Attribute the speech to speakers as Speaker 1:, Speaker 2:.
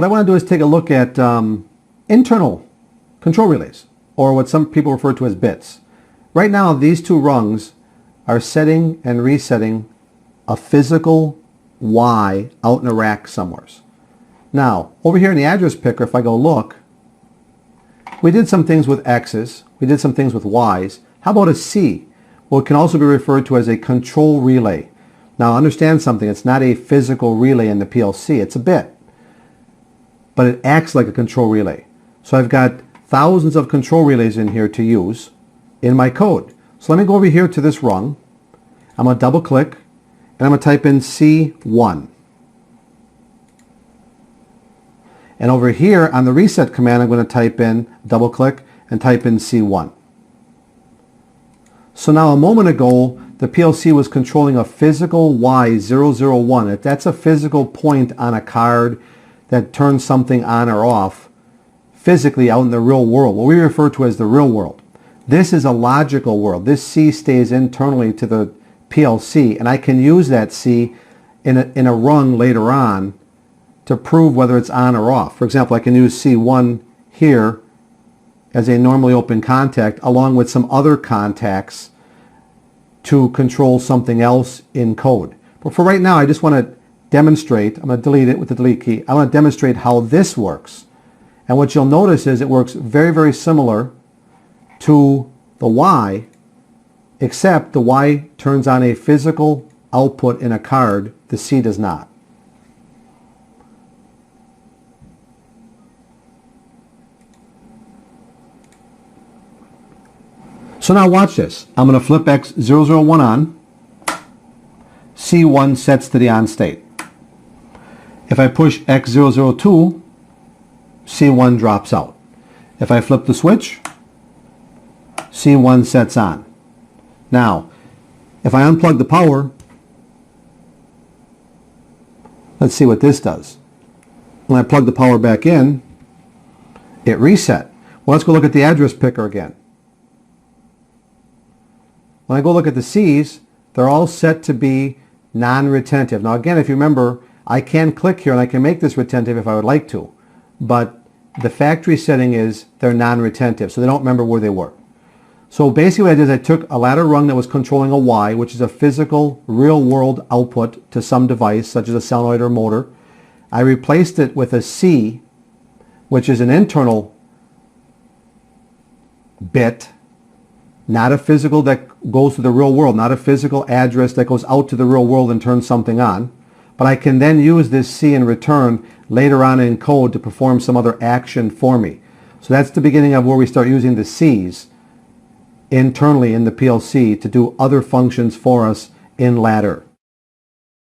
Speaker 1: what I want to do is take a look at internal control relays, or what some people refer to as bits. Right now, these two rungs are setting and resetting a physical Y out in a rack somewhere. Now, over here in the address picker, if I go look, we did some things with X's, we did some things with Y's. How about a C? Well, it can also be referred to as a control relay. Now, understand something, it's not a physical relay in the PLC, it's a bit. But it acts like a control relay. So I've got thousands of control relays in here to use in my code. So let me go over here to this rung. I'm going to double click and I'm going to type in C1. And over here on the reset command, I'm going to type in, double click and type in C1. So now a moment ago, the PLC was controlling a physical Y001. If that's a physical point on a card that turns something on or off physically out in the real world, what we refer to as the real world. This is a logical world. This C stays internally to the PLC, and I can use that C in a rung later on to prove whether it's on or off. For example, I can use C1 here as a normally open contact along with some other contacts to control something else in code. But for right now, I just want to demonstrate, I'm going to delete it with the delete key. I want to demonstrate how this works. And what you'll notice is it works very, very similar to the Y, except the Y turns on a physical output in a card, the C does not. So now watch this. I'm going to flip X001 on. C1 sets to the on state. If I push X002, C1 drops out. If I flip the switch, C1 sets on. Now, if I unplug the power, let's see what this does. When I plug the power back in, it reset. Well, let's go look at the address picker again. When I go look at the C's, they're all set to be non-retentive. Now again, if you remember, I can click here and I can make this retentive if I would like to, but the factory setting is they're non-retentive, so they don't remember where they were. So basically what I did is I took a ladder rung that was controlling a Y, which is a physical, real-world output to some device, such as a solenoid or motor. I replaced it with a C, which is an internal bit, not a physical that goes to the real world, not a physical address that goes out to the real world and turns something on. But I can then use this C in return later on in code to perform some other action for me. So that's the beginning of where we start using the C's internally in the PLC to do other functions for us in ladder.